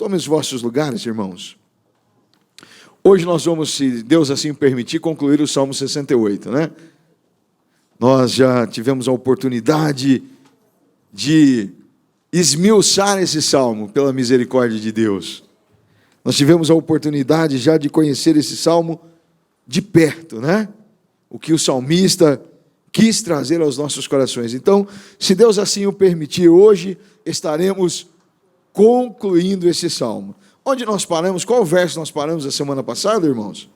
Tomem os vossos lugares, irmãos. Hoje nós vamos, se Deus assim permitir, concluir o Salmo 68, né? Nós já tivemos a oportunidade de esmiuçar esse salmo, pela misericórdia de Deus. Nós tivemos a oportunidade já de conhecer esse salmo de perto, né? O que o salmista quis trazer aos nossos corações. Então, se Deus assim o permitir, hoje estaremos concluindo esse salmo. Onde nós paramos? Qual verso nós paramos a semana passada, irmãos?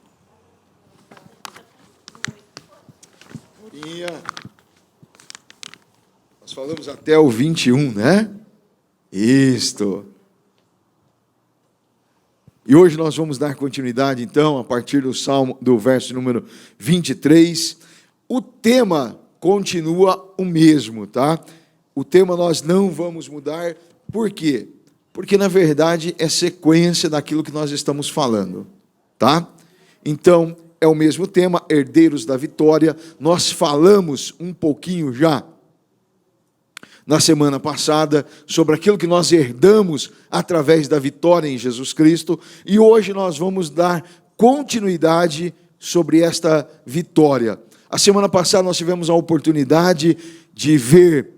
Nós falamos até o 21, né? Isto. E hoje nós vamos dar continuidade, então, a partir do salmo, do verso número 23. O tema continua o mesmo, tá? O tema nós não vamos mudar. Por quê? Porque, na verdade, é sequência daquilo que nós estamos falando, tá? Então, é o mesmo tema, herdeiros da vitória. Nós falamos um pouquinho já, na semana passada, sobre aquilo que nós herdamos através da vitória em Jesus Cristo. E hoje nós vamos dar continuidade sobre esta vitória. A semana passada nós tivemos a oportunidade de ver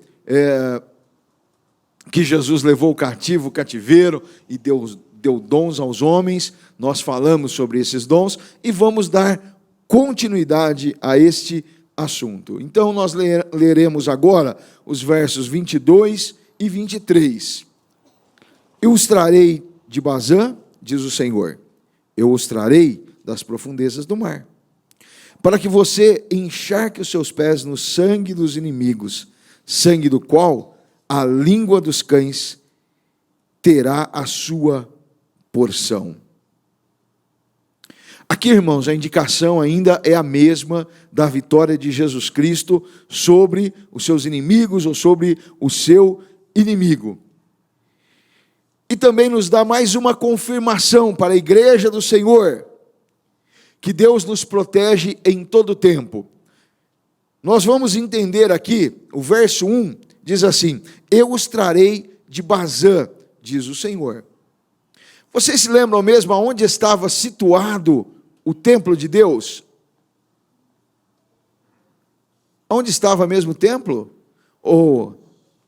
que Jesus levou o cativo, o cativeiro, e deu dons aos homens. Nós falamos sobre esses dons e vamos dar continuidade a este assunto. Então nós leremos agora os versos 22 e 23. Eu os trarei de Bazã, diz o Senhor, eu os trarei das profundezas do mar, para que você encharque os seus pés no sangue dos inimigos, sangue do qual a língua dos cães terá a sua porção. Aqui, irmãos, a indicação ainda é a mesma da vitória de Jesus Cristo sobre os seus inimigos ou sobre o seu inimigo. E também nos dá mais uma confirmação para a igreja do Senhor, que Deus nos protege em todo tempo. Nós vamos entender aqui, o verso 1 diz assim: eu os trarei de Bazã, diz o Senhor. Vocês se lembram mesmo aonde estava situado o templo de Deus? Onde estava mesmo o templo? Ou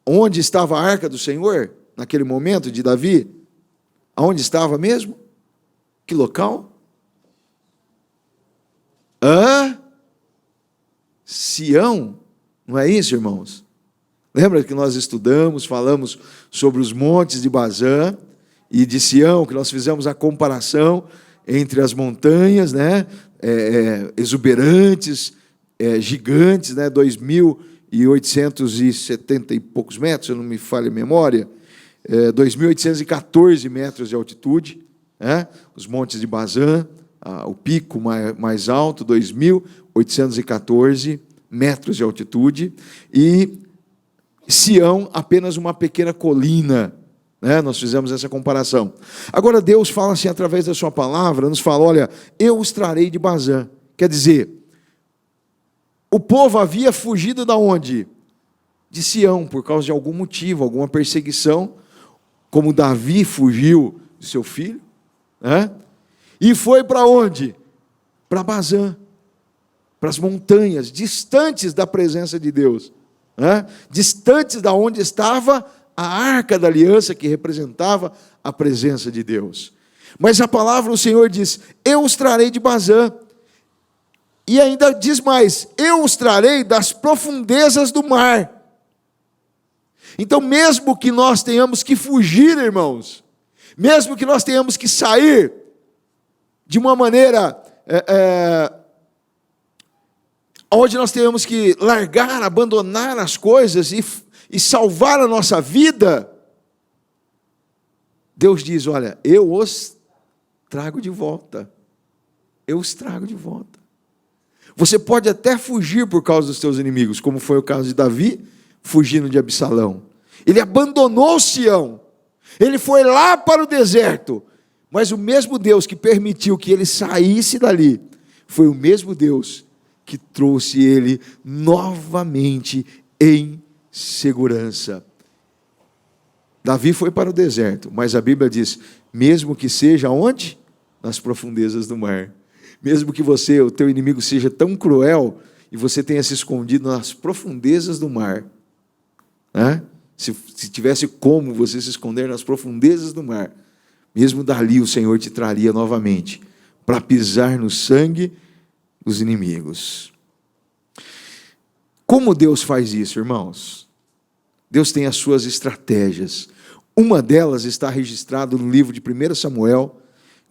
onde estava a arca do Senhor, naquele momento de Davi? Aonde estava mesmo? Que local? Sião, não é isso, irmãos? Lembra que nós estudamos, falamos sobre os montes de Bazã e de Sião, que nós fizemos a comparação entre as montanhas, né, exuberantes, gigantes, né, 2.870 e poucos metros, se eu não me falha a memória, 2.814 metros de altitude, né, os montes de Bazã, o pico mais alto, 2.814 metros de altitude, e Sião, apenas uma pequena colina, né? Nós fizemos essa comparação. Agora Deus fala assim, através da sua palavra, nos fala, olha, eu os trarei de Bazã. Quer dizer, o povo havia fugido da onde? De Sião, por causa de algum motivo, alguma perseguição, como Davi fugiu de seu filho, né? E foi para onde? Para Bazã, para as montanhas, distantes da presença de Deus, né? Distantes da onde estava a arca da aliança, que representava a presença de Deus. Mas a palavra do Senhor diz, eu os trarei de Bazã, e ainda diz mais, eu os trarei das profundezas do mar. Então, mesmo que nós tenhamos que fugir, irmãos, mesmo que nós tenhamos que sair de uma maneira onde nós tenhamos que largar, abandonar as coisas e salvar a nossa vida, Deus diz, olha, eu os trago de volta. Eu os trago de volta. Você pode até fugir por causa dos seus inimigos, como foi o caso de Davi, fugindo de Absalão. Ele abandonou Sião. Ele foi lá para o deserto. Mas o mesmo Deus que permitiu que ele saísse dali, foi o mesmo Deus que trouxe ele novamente em segurança. Davi foi para o deserto, mas a Bíblia diz, mesmo que seja onde? Nas profundezas do mar. Mesmo que o teu inimigo seja tão cruel, e você tenha se escondido nas profundezas do mar, né? Se tivesse como você se esconder nas profundezas do mar, mesmo dali o Senhor te traria novamente, para pisar no sangue dos inimigos. Como Deus faz isso, irmãos? Deus tem as suas estratégias. Uma delas está registrada no livro de 1 Samuel,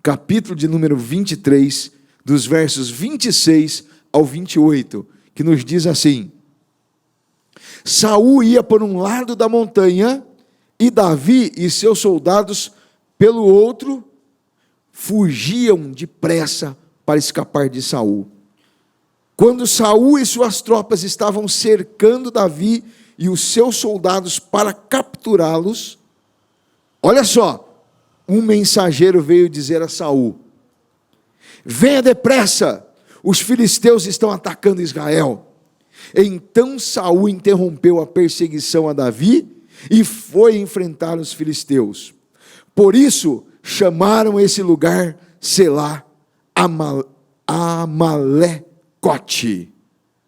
capítulo de número 23, dos versos 26 ao 28, que nos diz assim: Saul ia por um lado da montanha, e Davi e seus soldados pelo outro, fugiam depressa para escapar de Saul. Quando Saul e suas tropas estavam cercando Davi e os seus soldados para capturá-los, olha só, um mensageiro veio dizer a Saul: venha depressa, os filisteus estão atacando Israel. Então Saul interrompeu a perseguição a Davi e foi enfrentar os filisteus. Por isso chamaram esse lugar Selá Amalecote.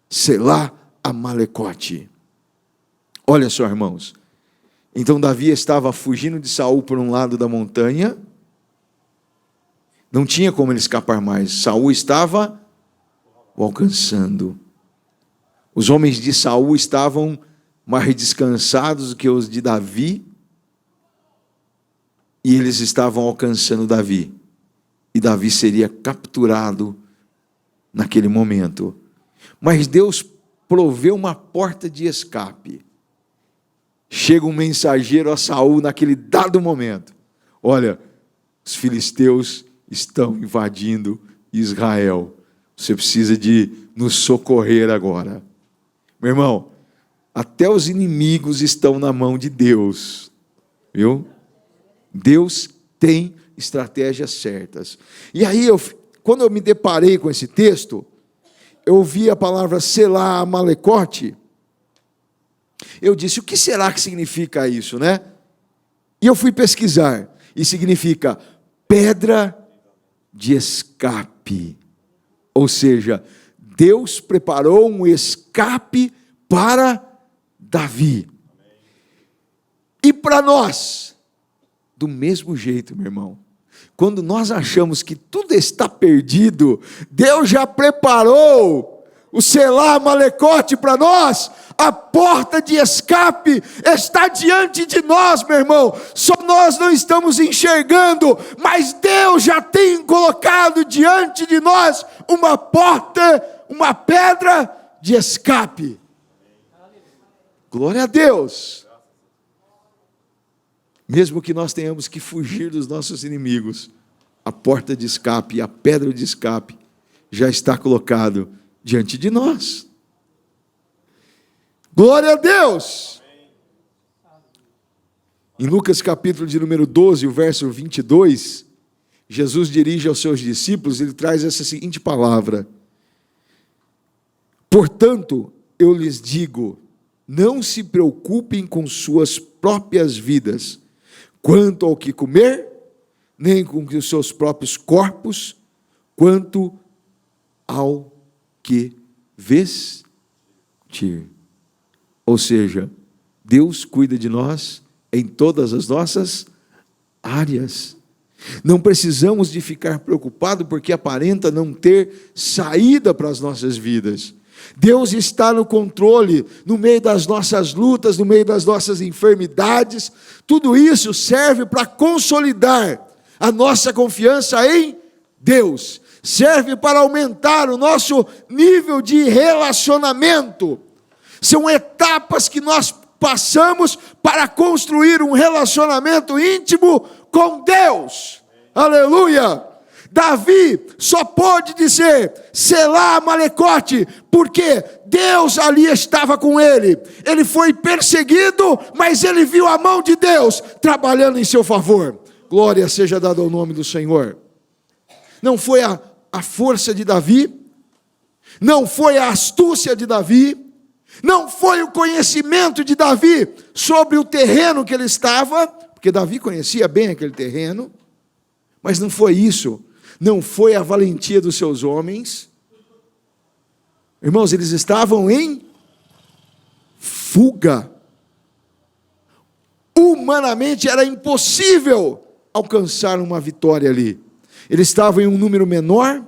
Selá Amalecote. Olha só, irmãos. Então Davi estava fugindo de Saul por um lado da montanha. Não tinha como ele escapar mais. Saul estava o alcançando. Os homens de Saul estavam mais descansados do que os de Davi, e eles estavam alcançando Davi, e Davi seria capturado naquele momento. Mas Deus proveu uma porta de escape. Chega um mensageiro a Saul naquele dado momento: olha, os filisteus estão invadindo Israel, você precisa de nos socorrer agora. Meu irmão, até os inimigos estão na mão de Deus, viu? Deus tem estratégias certas. E aí, quando eu me deparei com esse texto, eu vi a palavra Selá Amalecote. Eu disse, o que será que significa isso, né? E eu fui pesquisar, e significa pedra de escape. Ou seja, Deus preparou um escape para Davi. E para nós, do mesmo jeito, meu irmão, quando nós achamos que tudo está perdido, Deus já preparou o Selá Amalecote para nós. A porta de escape está diante de nós, meu irmão. Só nós não estamos enxergando, mas Deus já tem colocado diante de nós uma porta, uma pedra de escape. Glória a Deus. Mesmo que nós tenhamos que fugir dos nossos inimigos, a porta de escape, a pedra de escape já está colocado diante de nós. Glória a Deus. Em Lucas capítulo de número 12, o verso 22, Jesus dirige aos seus discípulos, ele traz essa seguinte palavra: portanto, eu lhes digo, não se preocupem com suas próprias vidas, quanto ao que comer, nem com os seus próprios corpos, quanto ao que vestir. Ou seja, Deus cuida de nós em todas as nossas áreas. Não precisamos de ficar preocupados porque aparenta não ter saída para as nossas vidas. Deus está no controle, no meio das nossas lutas, no meio das nossas enfermidades. Tudo isso serve para consolidar a nossa confiança em Deus. Serve para aumentar o nosso nível de relacionamento. São etapas que nós passamos para construir um relacionamento íntimo com Deus. Aleluia! Davi só pôde dizer Selá Amalecote, porque Deus ali estava com ele. Ele foi perseguido, mas ele viu a mão de Deus trabalhando em seu favor. Glória seja dada ao nome do Senhor. Não foi a força de Davi, não foi a astúcia de Davi, Não foi o conhecimento de Davi sobre o terreno que ele estava, porque Davi conhecia bem aquele terreno, mas não foi isso. Não foi a valentia dos seus homens. Irmãos, eles estavam em fuga. Humanamente era impossível alcançar uma vitória ali. Eles estavam em um número menor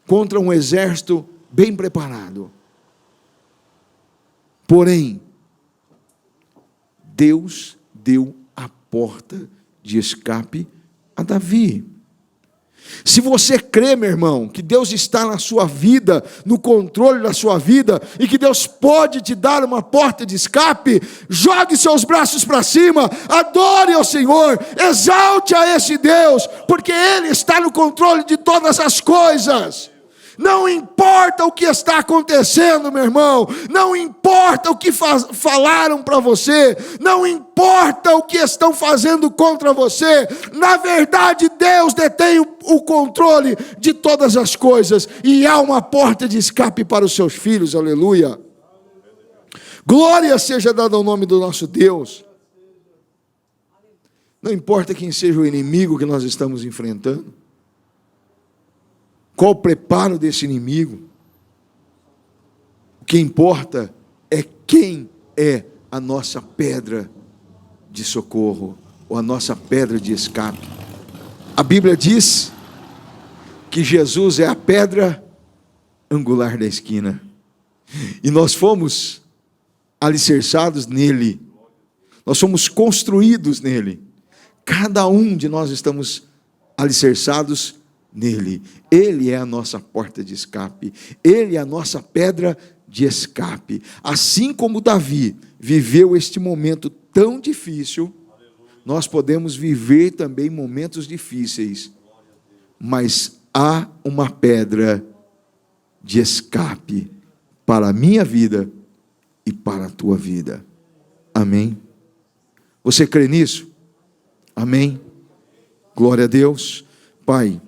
contra um exército bem preparado. Porém, Deus deu a porta de escape a Davi. Se você crê, meu irmão, que Deus está na sua vida, no controle da sua vida, e que Deus pode te dar uma porta de escape, jogue seus braços para cima, adore ao Senhor, exalte a esse Deus, porque Ele está no controle de todas as coisas. Não importa o que está acontecendo, meu irmão, não importa o que falaram para você, não importa o que estão fazendo contra você, na verdade Deus detém o controle de todas as coisas, e há uma porta de escape para os seus filhos, aleluia. Glória seja dada ao nome do nosso Deus. Não importa quem seja o inimigo que nós estamos enfrentando, qual o preparo desse inimigo, o que importa é quem é a nossa pedra de socorro, ou a nossa pedra de escape. A Bíblia diz que Jesus é a pedra angular da esquina, e nós fomos alicerçados nele, nós somos construídos nele, cada um de nós estamos alicerçados nele. Ele é a nossa porta de escape, Ele é a nossa pedra de escape. Assim como Davi viveu este momento tão difícil, nós podemos viver também momentos difíceis, mas há uma pedra de escape para a minha vida e para a tua vida. Amém? Você crê nisso? Amém? Glória a Deus. Pai,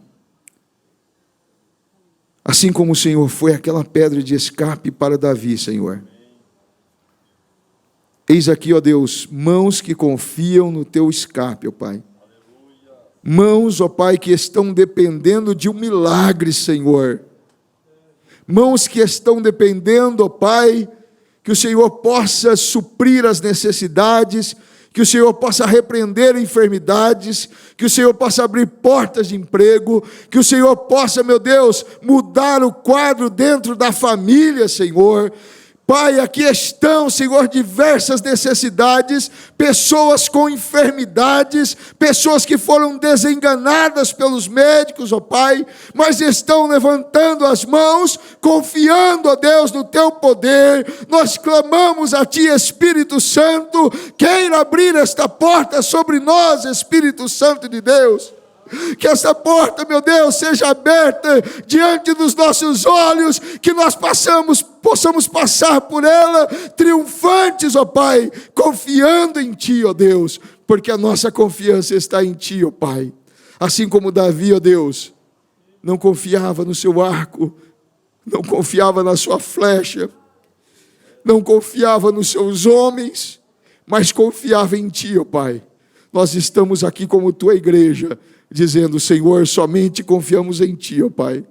assim como o Senhor foi aquela pedra de escape para Davi, Senhor, eis aqui, ó Deus, mãos que confiam no teu escape, ó Pai. Mãos, ó Pai, que estão dependendo de um milagre, Senhor. Mãos que estão dependendo, ó Pai, que o Senhor possa suprir as necessidades, que o Senhor possa repreender enfermidades, que o Senhor possa abrir portas de emprego, que o Senhor possa, meu Deus, mudar o quadro dentro da família, Senhor. Pai, aqui estão, Senhor, diversas necessidades, pessoas com enfermidades, pessoas que foram desenganadas pelos médicos, ó Pai, mas estão levantando as mãos, confiando, ó Deus, no Teu poder. Nós clamamos a Ti, Espírito Santo, queira abrir esta porta sobre nós, Espírito Santo de Deus. Que essa porta, meu Deus, seja aberta diante dos nossos olhos, que nós possamos passar por ela triunfantes, ó Pai, confiando em Ti, ó Deus, porque a nossa confiança está em Ti, ó Pai. Assim como Davi, ó Deus, não confiava no seu arco, não confiava na sua flecha, não confiava nos seus homens, mas confiava em Ti, ó Pai. Nós estamos aqui como Tua igreja, dizendo, Senhor, somente confiamos em Ti, ó Pai.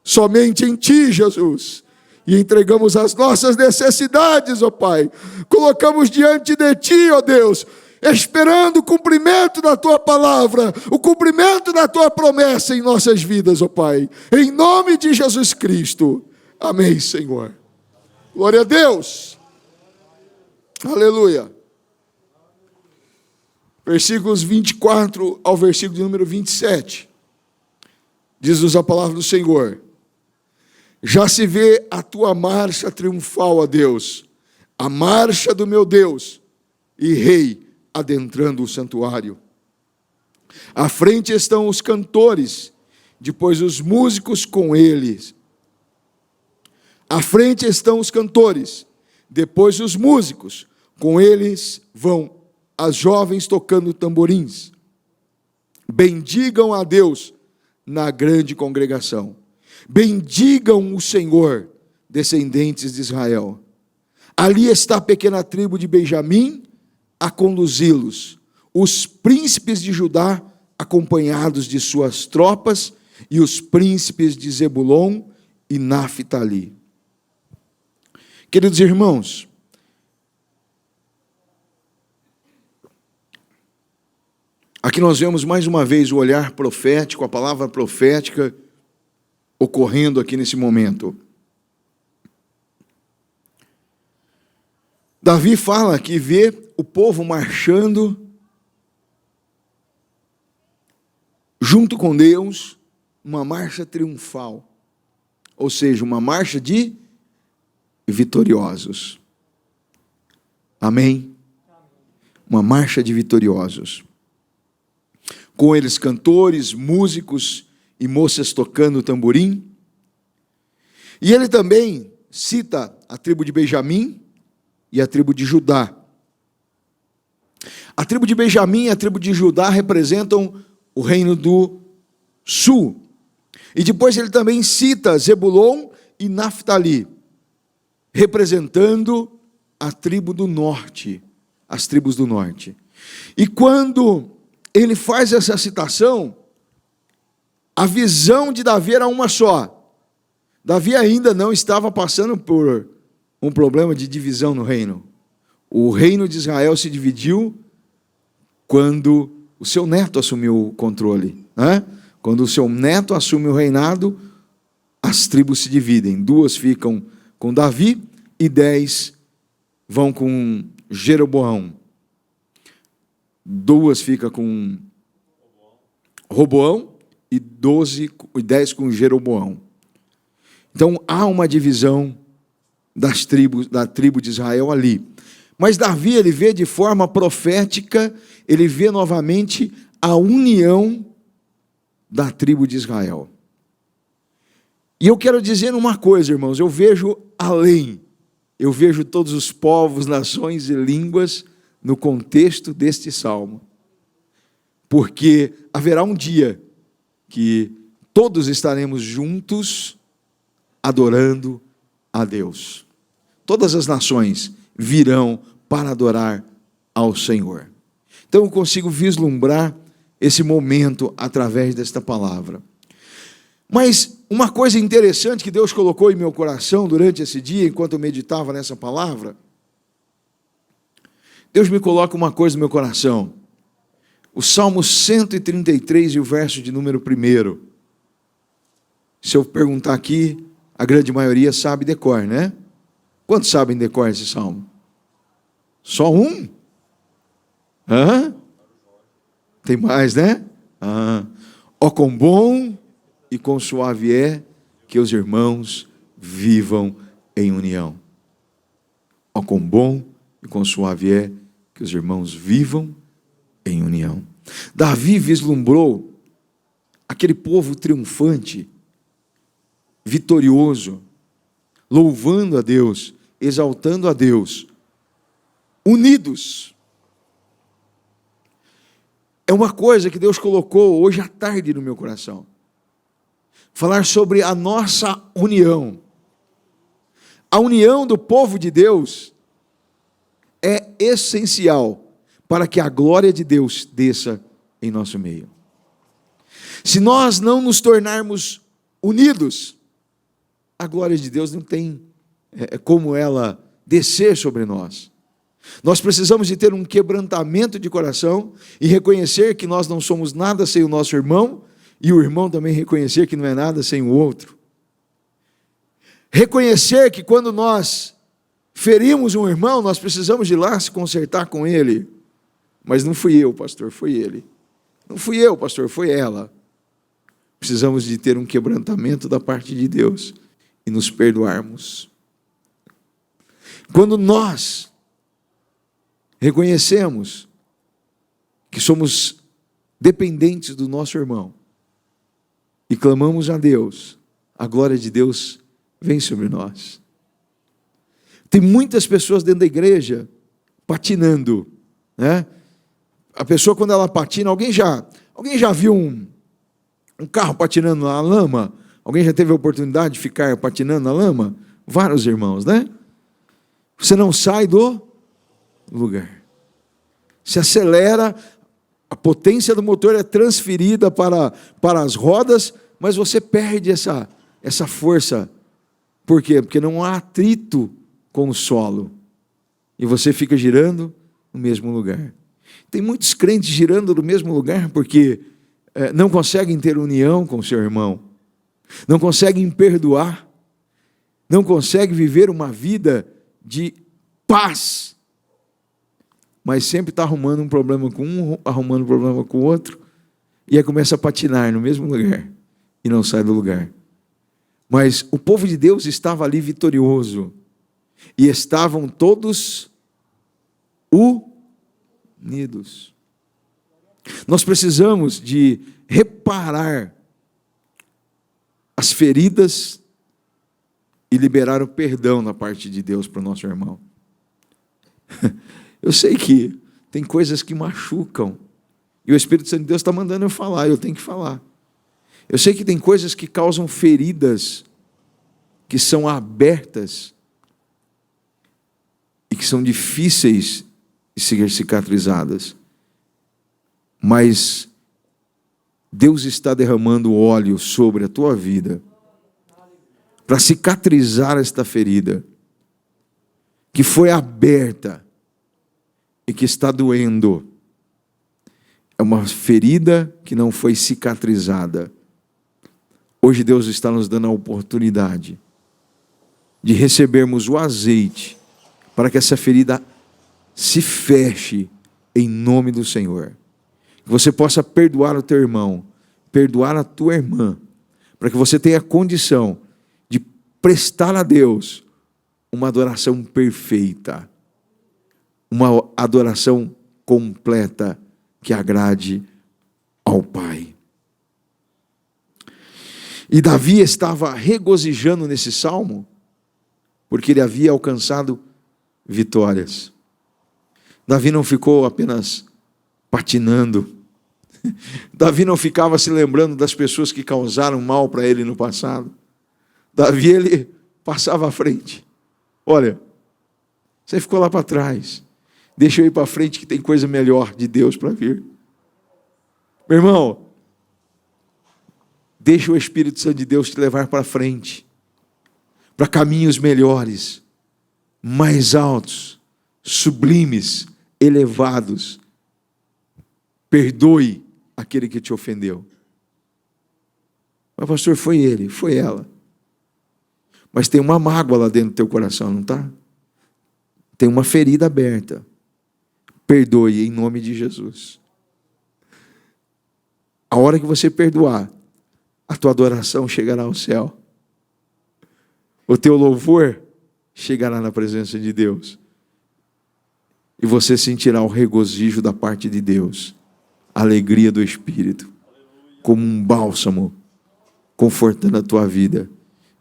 Somente em Ti, Jesus. E entregamos as nossas necessidades, ó Pai. Colocamos diante de Ti, ó Deus, esperando o cumprimento da Tua palavra, o cumprimento da Tua promessa em nossas vidas, ó Pai. Em nome de Jesus Cristo. Amém, Senhor. Glória a Deus. Aleluia. Versículos 24 ao versículo de número 27. Diz-nos a palavra do Senhor. Já se vê a tua marcha triunfal, ó Deus, a marcha do meu Deus e Rei adentrando o santuário. À frente estão os cantores, depois os músicos com eles. À frente estão os cantores, depois os músicos, com eles vão as jovens tocando tamborins. Bendigam a Deus na grande congregação. Bendigam o Senhor, descendentes de Israel. Ali está a pequena tribo de Benjamim a conduzi-los, os príncipes de Judá acompanhados de suas tropas e os príncipes de Zebulon e Naftali. Queridos irmãos, aqui nós vemos mais uma vez o olhar profético, a palavra profética ocorrendo aqui nesse momento. Davi fala que vê o povo marchando junto com Deus, uma marcha triunfal, ou seja, uma marcha de vitoriosos. Amém? Uma marcha de vitoriosos. Com eles cantores, músicos e moças tocando tamborim. E ele também cita a tribo de Benjamim e a tribo de Judá. A tribo de Benjamim e a tribo de Judá representam o reino do sul. E depois ele também cita Zebulon e Naftali, representando a tribo do norte, as tribos do norte. E quando ele faz essa citação, a visão de Davi era uma só. Davi ainda não estava passando por um problema de divisão no reino. O reino de Israel se dividiu quando o seu neto assumiu o controle, né? Quando o seu neto assume o reinado, as tribos se dividem. 2 ficam com Davi e 10 vão com Jeroboão. 2 ficam com Roboão e 10 com Jeroboão. Então há uma divisão das tribos, da tribo de Israel ali. Mas Davi, ele vê de forma profética, ele vê novamente a união da tribo de Israel. E eu quero dizer uma coisa, irmãos, eu vejo além, eu vejo todos os povos, nações e línguas no contexto deste salmo. Porque haverá um dia que todos estaremos juntos adorando a Deus. Todas as nações virão para adorar ao Senhor. Então eu consigo vislumbrar esse momento através desta palavra. Mas uma coisa interessante que Deus colocou em meu coração durante esse dia, enquanto eu meditava nessa palavra, Deus me coloca uma coisa no meu coração. O Salmo 133 e o verso de número 1. Se eu perguntar aqui, a grande maioria sabe de cor, né? Quantos sabem de cor esse salmo? Só um? Hã? Tem mais, né? Ó, quão bom e quão suave é que os irmãos vivam em união. Ó, quão bom e quão suave é que os irmãos vivam em união. Davi vislumbrou aquele povo triunfante, vitorioso, louvando a Deus, exaltando a Deus, unidos. É uma coisa que Deus colocou hoje à tarde no meu coração. Falar sobre a nossa união. A união do povo de Deus é essencial para que a glória de Deus desça em nosso meio. Se nós não nos tornarmos unidos, a glória de Deus não tem como ela descer sobre nós. Nós precisamos de ter um quebrantamento de coração e reconhecer que nós não somos nada sem o nosso irmão, e o irmão também reconhecer que não é nada sem o outro. Reconhecer que quando nós ferimos um irmão, nós precisamos ir lá se consertar com ele. Mas não fui eu, pastor, foi ele. Não fui eu, pastor, foi ela. Precisamos de ter um quebrantamento da parte de Deus e nos perdoarmos. Quando nós reconhecemos que somos dependentes do nosso irmão e clamamos a Deus, a glória de Deus vem sobre nós. Tem muitas pessoas dentro da igreja patinando, né? A pessoa, quando ela patina, alguém já viu um carro patinando na lama? Alguém já teve a oportunidade de ficar patinando na lama? Vários irmãos, né? você não sai do lugar. Se acelera, a potência do motor é transferida para as rodas, mas você perde essa força. Por quê? Porque não há atrito com o solo. E você fica girando no mesmo lugar. Tem muitos crentes girando no mesmo lugar porque não conseguem ter união com o seu irmão, não conseguem perdoar, não conseguem viver uma vida de paz, mas sempre está arrumando um problema com um, arrumando um problema com o outro, e aí começa a patinar no mesmo lugar, e não sai do lugar. Mas o povo de Deus estava ali vitorioso, e estavam todos unidos. Nós precisamos de reparar as feridas e liberar o perdão da parte de Deus para o nosso irmão. Eu sei que tem coisas que machucam, e o Espírito Santo de Deus está mandando eu falar, eu tenho que falar. Eu sei que tem coisas que causam feridas, que são abertas, e que são difíceis de ser cicatrizadas. Mas Deus está derramando óleo sobre a tua vida para cicatrizar esta ferida que foi aberta e que está doendo. É uma ferida que não foi cicatrizada. Hoje Deus está nos dando a oportunidade de recebermos o azeite para que essa ferida se feche em nome do Senhor. Que você possa perdoar o teu irmão, perdoar a tua irmã, para que você tenha condição de prestar a Deus uma adoração perfeita, uma adoração completa que agrade ao Pai. E Davi estava regozijando nesse salmo, porque ele havia alcançado vitórias. Davi não ficou apenas patinando. Davi não ficava se lembrando das pessoas que causaram mal para ele no passado. Davi, ele passava à frente. Olha, você ficou lá para trás. Deixa eu ir para frente que tem coisa melhor de Deus para vir. Meu irmão, deixa o Espírito Santo de Deus te levar para frente, para caminhos melhores, mais altos, sublimes, elevados. Perdoe aquele que te ofendeu. Mas pastor, foi ele, foi ela. Mas tem uma mágoa lá dentro do teu coração, não está? Tem uma ferida aberta. Perdoe em nome de Jesus. A hora que você perdoar, a tua adoração chegará ao céu. O teu louvor chegará na presença de Deus. E você sentirá o regozijo da parte de Deus. A alegria do Espírito. Como um bálsamo, confortando a tua vida.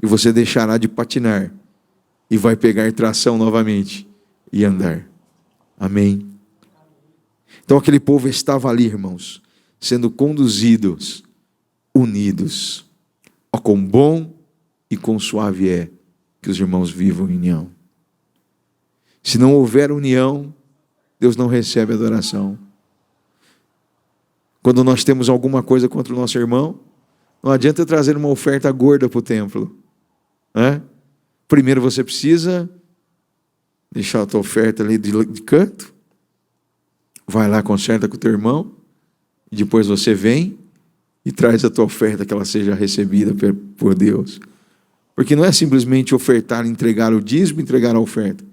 E você deixará de patinar. E vai pegar tração novamente. E andar. Amém. Então aquele povo estava ali, irmãos, sendo conduzidos, unidos. Ó, quão bom e quão suave é que os irmãos vivam em união. Se não houver união, Deus não recebe adoração. Quando nós temos alguma coisa contra o nosso irmão, não adianta trazer uma oferta gorda para o templo. Né? Primeiro você precisa deixar a tua oferta ali de canto. Vai lá, conserta com o teu irmão. E depois você vem e traz a tua oferta, que ela seja recebida por Deus. Porque não é simplesmente ofertar, entregar o dízimo, entregar a oferta.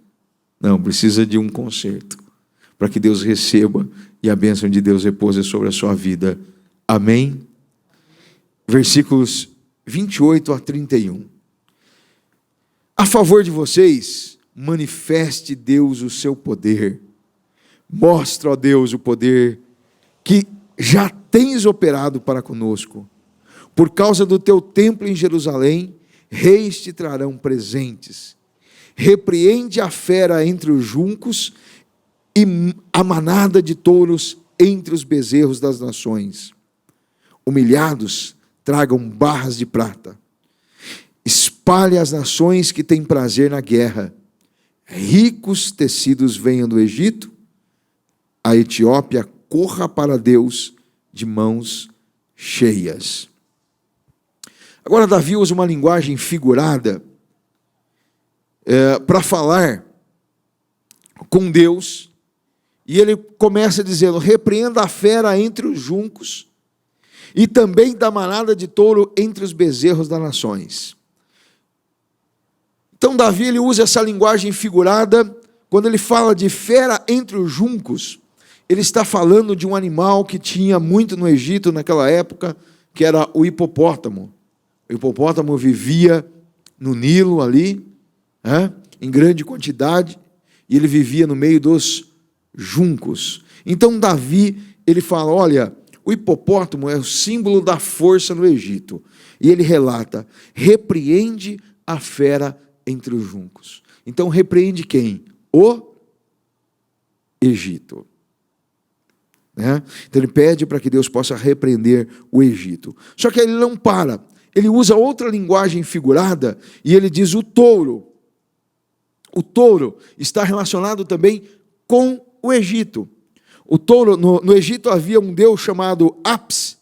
Não, precisa de um conserto. Para que Deus receba e a bênção de Deus repouse sobre a sua vida. Amém? Versículos 28 a 31. A favor de vocês, manifeste Deus o seu poder. Mostra, ó Deus, o poder que já tens operado para conosco. Por causa do teu templo em Jerusalém, reis te trarão presentes. Repreende a fera entre os juncos e a manada de touros entre os bezerros das nações. Humilhados, tragam barras de prata. Espalhe as nações que têm prazer na guerra. ricos tecidos venham do Egito, a Etiópia corra para Deus de mãos cheias. Agora, Davi usa uma linguagem figurada para falar com Deus, e ele começa dizendo: repreenda a fera entre os juncos, e também da manada de touro entre os bezerros das nações. Então, Davi ele usa essa linguagem figurada, quando ele fala de fera entre os juncos, ele está falando de um animal que tinha muito no Egito naquela época, que era o hipopótamo. O hipopótamo vivia no Nilo ali, em grande quantidade, e ele vivia no meio dos juncos. Então Davi, ele fala: olha, o hipopótamo é o símbolo da força no Egito. E ele relata: repreende a fera entre os juncos. Então repreende quem? O Egito. Então ele pede para que Deus possa repreender o Egito. Só que ele não para. Ele usa outra linguagem figurada e ele diz: o touro. O touro está relacionado também com o Egito. O touro, no Egito havia um deus chamado Apis,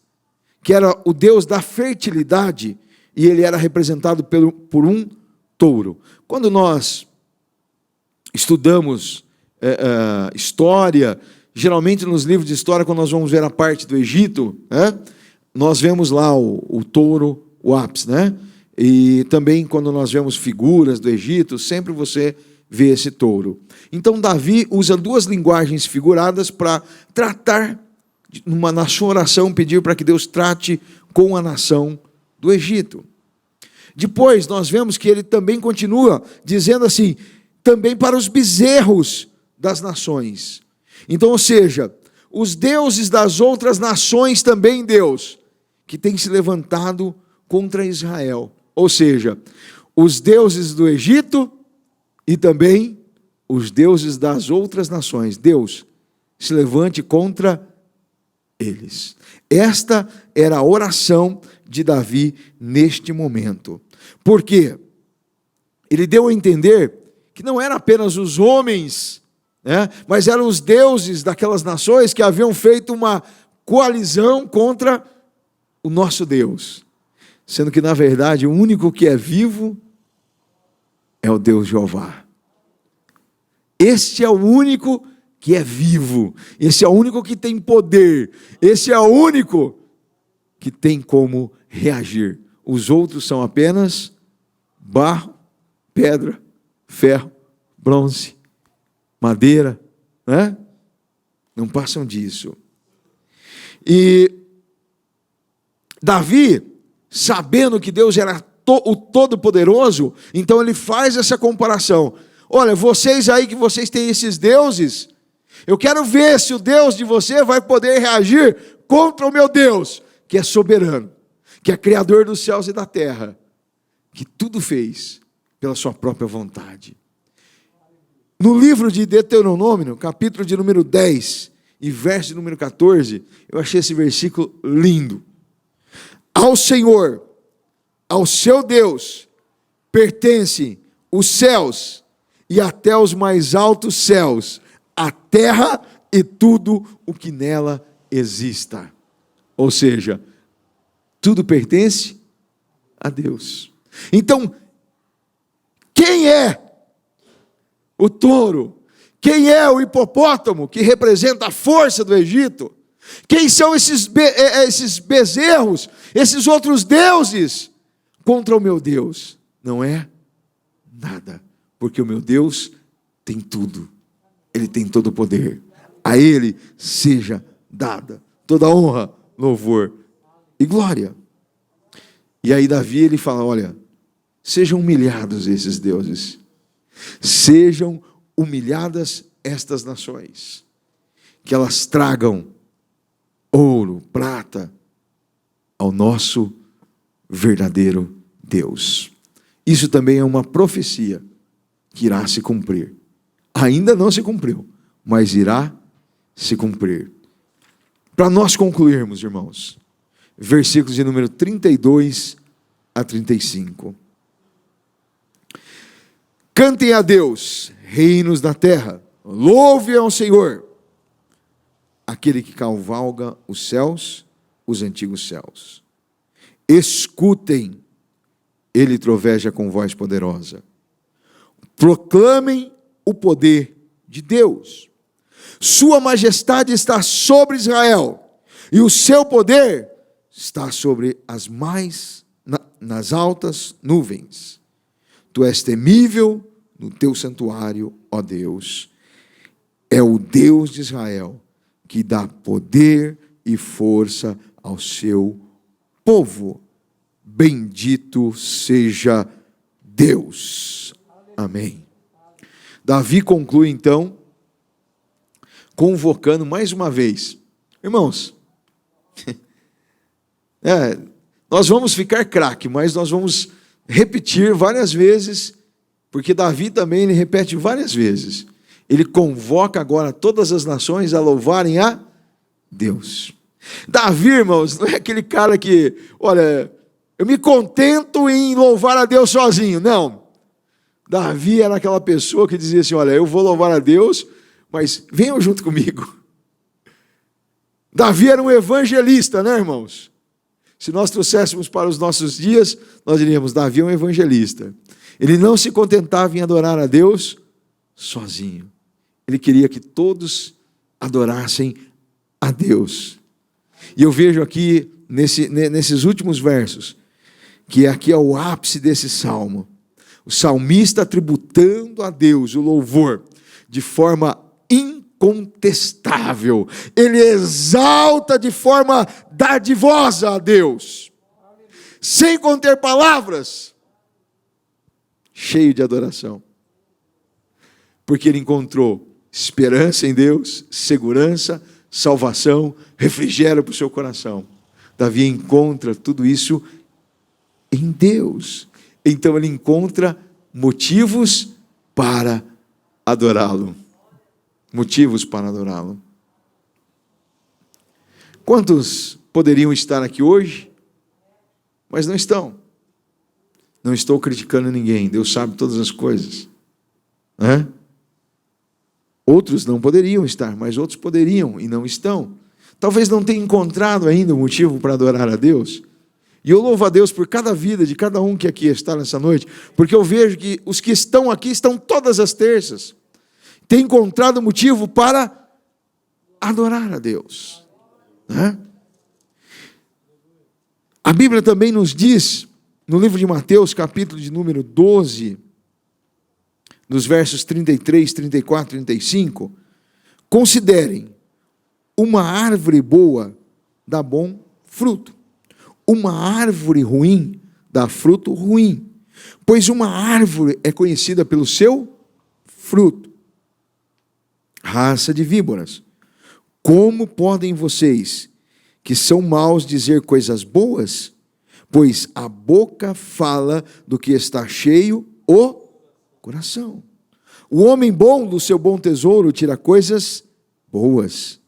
que era o deus da fertilidade, e ele era representado por um touro. Quando nós estudamos história, geralmente nos livros de história, quando nós vamos ver a parte do Egito, nós vemos lá o touro, o Apis, E também quando nós vemos figuras do Egito, sempre você vê esse touro. Então Davi usa duas linguagens figuradas para tratar, na sua oração, pedir para que Deus trate com a nação do Egito. Depois nós vemos que ele também continua dizendo assim: também para os bezerros das nações. Então, ou seja, os deuses das outras nações também, Deus, que tem se levantado contra Israel. Ou seja, os deuses do Egito e também os deuses das outras nações. Deus, se levante contra eles. Esta era a oração de Davi neste momento. Por quê? Ele deu a entender que não eram apenas os homens, mas eram os deuses daquelas nações que haviam feito uma coalizão contra o nosso Deus. Sendo que, na verdade, o único que é vivo é o Deus Jeová. Este é o único que é vivo. Esse é o único que tem poder. Esse é o único que tem como reagir. Os outros são apenas barro, pedra, ferro, bronze, madeira, Não passam disso. E Davi, sabendo que Deus era o Todo-Poderoso, então ele faz essa comparação. Olha, vocês aí que vocês têm esses deuses, eu quero ver se o Deus de você vai poder reagir contra o meu Deus, que é soberano, que é criador dos céus e da terra, que tudo fez pela sua própria vontade. No livro de Deuteronômio, capítulo de número 10 e verso de número 14, eu achei esse versículo lindo. Ao Senhor, ao seu Deus, pertencem os céus e até os mais altos céus, a terra e tudo o que nela exista. Ou seja, tudo pertence a Deus. Então, quem é o touro? Quem é o hipopótamo que representa a força do Egito? Quem são esses bezerros, esses outros deuses contra o meu Deus? Não é nada, porque o meu Deus tem tudo. Ele tem todo o poder. A Ele seja dada toda honra, louvor e glória. E aí Davi ele fala: olha, sejam humilhados esses deuses, sejam humilhadas estas nações, que elas tragam ouro, prata ao nosso verdadeiro Deus. Isso também é uma profecia que irá se cumprir. Ainda não se cumpriu, mas irá se cumprir. Para nós concluirmos, irmãos, versículos de número 32 a 35. Cantem a Deus, reinos da terra, louve ao Senhor, aquele que cavalga os céus, os antigos céus. Escutem, ele troveja com voz poderosa. Proclamem o poder de Deus. Sua majestade está sobre Israel, e o seu poder está sobre nas altas nuvens. Tu és temível no teu santuário, ó Deus. É o Deus de Israel que dá poder e força ao seu povo. Bendito seja Deus. Amém. Davi conclui então, convocando mais uma vez. Irmãos, nós vamos ficar craque, mas nós vamos repetir várias vezes, porque Davi também ele repete várias vezes. Ele convoca agora todas as nações a louvarem a Deus. Davi, irmãos, não é aquele cara que, olha, eu me contento em louvar a Deus sozinho. Não. Davi era aquela pessoa que dizia assim, olha, eu vou louvar a Deus, mas venham junto comigo. Davi era um evangelista, né, irmãos? Se nós trouxéssemos para os nossos dias, nós diríamos, Davi é um evangelista. Ele não se contentava em adorar a Deus sozinho. Ele queria que todos adorassem a Deus. E eu vejo aqui, nesses últimos versos, que aqui é o ápice desse salmo. O salmista tributando a Deus o louvor de forma incontestável. Ele exalta de forma dadivosa a Deus, sem conter palavras, cheio de adoração. Porque ele encontrou esperança em Deus, segurança, salvação, refrigério para o seu coração. Davi encontra tudo isso em Deus. Então ele encontra motivos para adorá-lo. Motivos para adorá-lo. Quantos poderiam estar aqui hoje, mas não estão? Não estou criticando ninguém, Deus sabe todas as coisas. Outros não poderiam estar, mas outros poderiam e não estão. Talvez não tenham encontrado ainda um motivo para adorar a Deus. E eu louvo a Deus por cada vida de cada um que aqui está nessa noite, porque eu vejo que os que estão aqui estão todas as terças. Têm encontrado motivo para adorar a Deus. A Bíblia também nos diz, no livro de Mateus, capítulo de número 12, nos versos 33, 34, 35, considerem, uma árvore boa dá bom fruto, uma árvore ruim dá fruto ruim, pois uma árvore é conhecida pelo seu fruto. Raça de víboras, como podem vocês, que são maus, dizer coisas boas? Pois a boca fala do que está cheio o coração. O homem bom do seu bom tesouro tira coisas boas,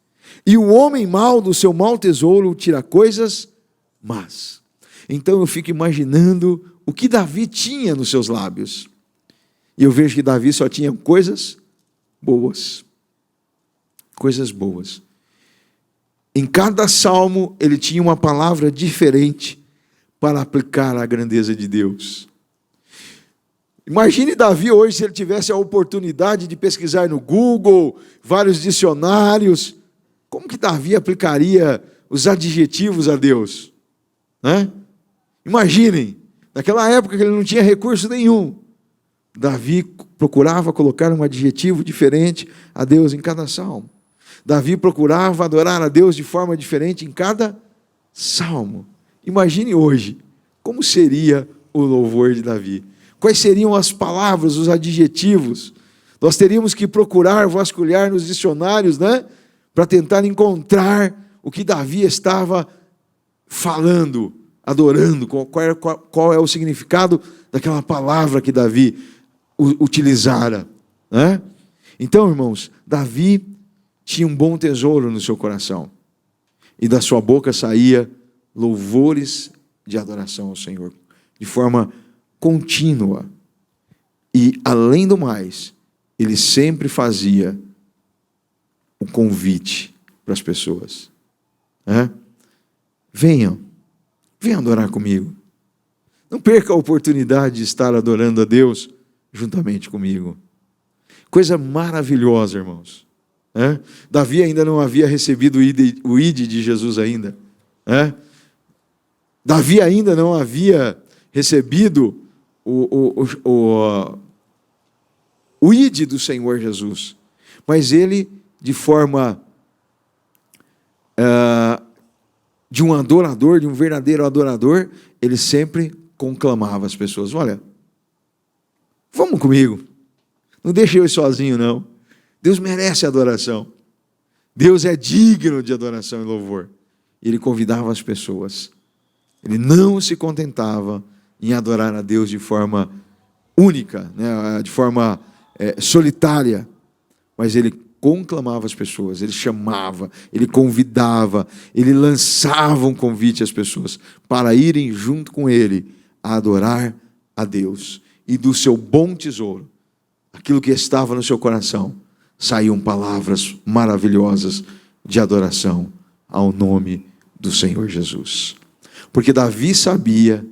e o homem mau do seu mau tesouro tira coisas más. Então eu fico imaginando o que Davi tinha nos seus lábios, e eu vejo que Davi só tinha coisas boas. Coisas boas. Em cada salmo ele tinha uma palavra diferente para aplicar a grandeza de Deus. Imagine Davi hoje, se ele tivesse a oportunidade de pesquisar no Google, vários dicionários, como que Davi aplicaria os adjetivos a Deus? Imaginem, naquela época que ele não tinha recurso nenhum, Davi procurava colocar um adjetivo diferente a Deus em cada salmo. Davi procurava adorar a Deus de forma diferente em cada salmo. Imagine hoje, como seria o louvor de Davi? Quais seriam as palavras, os adjetivos? Nós teríamos que procurar, vasculhar nos dicionários, para tentar encontrar o que Davi estava falando, adorando, qual é o significado daquela palavra que Davi utilizara. Então, irmãos, Davi tinha um bom tesouro no seu coração, e da sua boca saía louvores de adoração ao Senhor, de forma contínua. E, além do mais, ele sempre fazia um convite para as pessoas. Venham adorar comigo. Não perca a oportunidade de estar adorando a Deus juntamente comigo. Coisa maravilhosa, irmãos. Davi ainda não havia recebido o ID de Jesus ainda. Davi ainda não havia recebido o ID do Senhor Jesus. Mas ele, de forma de um adorador, de um verdadeiro adorador, ele sempre conclamava as pessoas: olha, vamos comigo, não deixe eu ir sozinho não. Deus merece adoração, Deus é digno de adoração e louvor. E ele convidava as pessoas. Ele não se contentava em adorar a Deus de forma única, de forma solitária, mas ele conclamava as pessoas, ele chamava, ele convidava, ele lançava um convite às pessoas para irem junto com ele a adorar a Deus. E do seu bom tesouro, aquilo que estava no seu coração, saíam palavras maravilhosas de adoração ao nome do Senhor Jesus. Porque Davi sabia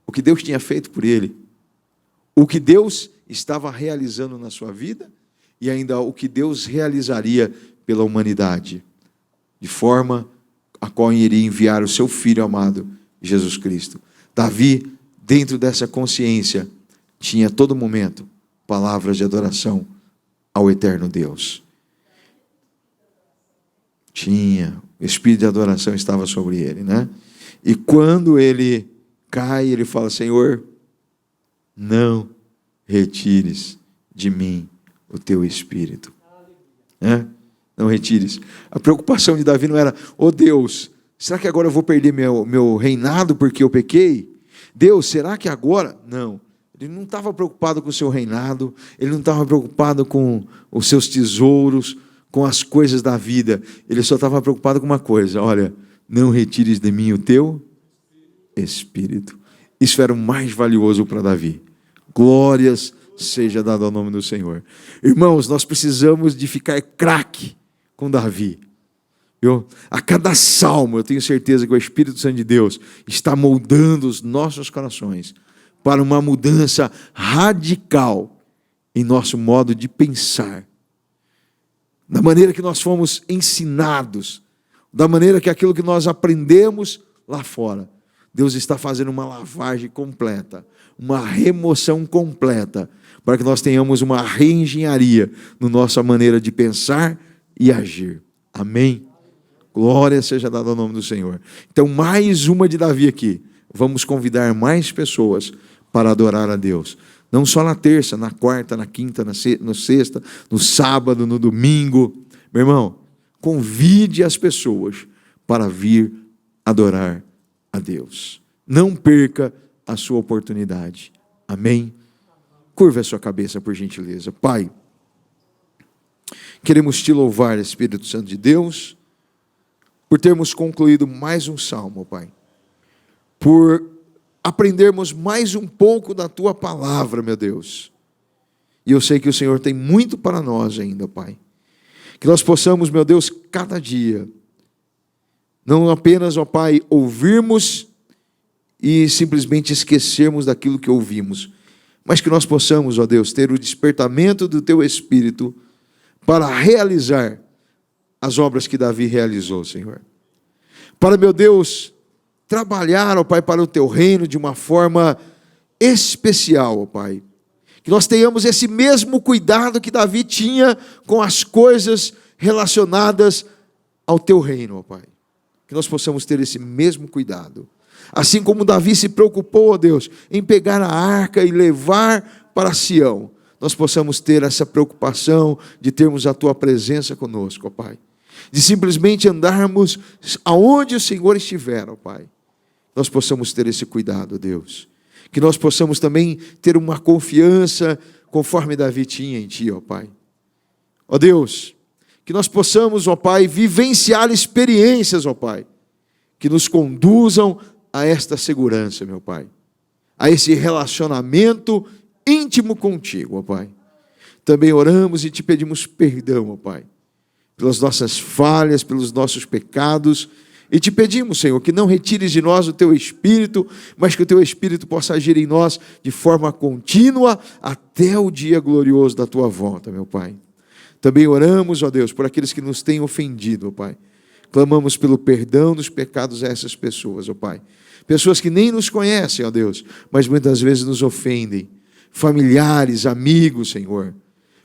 o que Deus tinha feito por ele, o que Deus estava realizando na sua vida e ainda o que Deus realizaria pela humanidade, de forma a qual iria enviar o seu Filho amado, Jesus Cristo. Davi, dentro dessa consciência, tinha a todo momento palavras de adoração ao eterno Deus. O espírito de adoração estava sobre ele, E quando ele cai, ele fala: Senhor, não retires de mim o teu espírito. Não retires. A preocupação de Davi não era: Deus, será que agora eu vou perder meu reinado porque eu pequei? Deus, será que agora? Não. Ele não estava preocupado com o seu reinado, ele não estava preocupado com os seus tesouros, com as coisas da vida. Ele só estava preocupado com uma coisa: olha, não retires de mim o teu espírito. Isso era o mais valioso para Davi. Glórias seja dado ao nome do Senhor. Irmãos, nós precisamos de ficar craque com Davi. A cada salmo, eu tenho certeza que o Espírito Santo de Deus está moldando os nossos corações para uma mudança radical em nosso modo de pensar, da maneira que nós fomos ensinados, da maneira que aquilo que nós aprendemos lá fora, Deus está fazendo uma lavagem completa, uma remoção completa, para que nós tenhamos uma reengenharia na nossa maneira de pensar e agir. Amém? Glória seja dada ao nome do Senhor. Então, mais uma de Davi aqui. Vamos convidar mais pessoas para adorar a Deus. Não só na terça, na quarta, na quinta, na sexta, no sábado, no domingo. Meu irmão, convide as pessoas para vir adorar a Deus. Não perca a sua oportunidade. Amém? Curva a sua cabeça, por gentileza. Pai, queremos te louvar, Espírito Santo de Deus, por termos concluído mais um salmo, Pai. Por aprendermos mais um pouco da tua palavra, meu Deus. E eu sei que o Senhor tem muito para nós ainda, Pai. Que nós possamos, meu Deus, cada dia, não apenas, ó Pai, ouvirmos e simplesmente esquecermos daquilo que ouvimos, mas que nós possamos, ó Deus, ter o despertamento do teu Espírito para realizar as obras que Davi realizou, Senhor. Para, meu Deus, trabalhar, ó Pai, para o teu reino de uma forma especial, ó Pai. Que nós tenhamos esse mesmo cuidado que Davi tinha com as coisas relacionadas ao teu reino, ó Pai. Que nós possamos ter esse mesmo cuidado. Assim como Davi se preocupou, ó Deus, em pegar a arca e levar para Sião, nós possamos ter essa preocupação de termos a tua presença conosco, ó Pai. De simplesmente andarmos aonde o Senhor estiver, ó Pai. Nós possamos ter esse cuidado, Deus. Que nós possamos também ter uma confiança conforme Davi tinha em Ti, ó Pai. Ó Deus, que nós possamos, ó Pai, vivenciar experiências, ó Pai, que nos conduzam a esta segurança, meu Pai. A esse relacionamento íntimo contigo, ó Pai. Também oramos e te pedimos perdão, ó Pai, pelas nossas falhas, pelos nossos pecados, e te pedimos, Senhor, que não retires de nós o teu Espírito, mas que o teu Espírito possa agir em nós de forma contínua até o dia glorioso da tua volta, meu Pai. Também oramos, ó Deus, por aqueles que nos têm ofendido, ó Pai. Clamamos pelo perdão dos pecados a essas pessoas, ó Pai. Pessoas que nem nos conhecem, ó Deus, mas muitas vezes nos ofendem. Familiares, amigos, Senhor.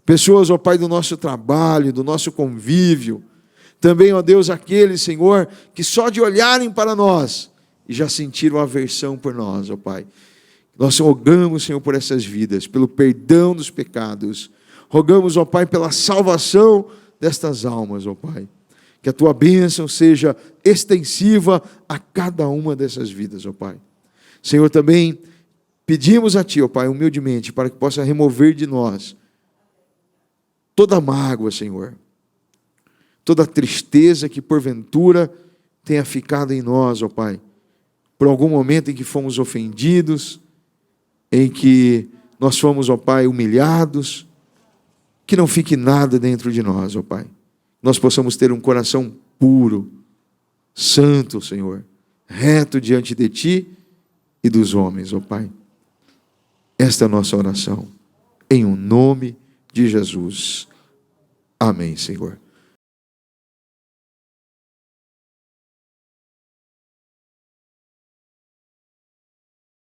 Pessoas, ó Pai, do nosso trabalho, do nosso convívio. Também, ó Deus, aqueles, Senhor, que só de olharem para nós e já sentiram aversão por nós, ó Pai. Nós rogamos, Senhor, por essas vidas, pelo perdão dos pecados. Rogamos, ó Pai, pela salvação destas almas, ó Pai. Que a tua bênção seja extensiva a cada uma dessas vidas, ó Pai. Senhor, também pedimos a Ti, ó Pai, humildemente, para que possa remover de nós toda mágoa, Senhor. Toda tristeza que porventura tenha ficado em nós, ó Pai, por algum momento em que fomos ofendidos, em que nós fomos, ó Pai, humilhados, que não fique nada dentro de nós, ó Pai. Nós possamos ter um coração puro, santo, Senhor, reto diante de Ti e dos homens, ó Pai. Esta é a nossa oração, em o nome de Jesus. Amém, Senhor.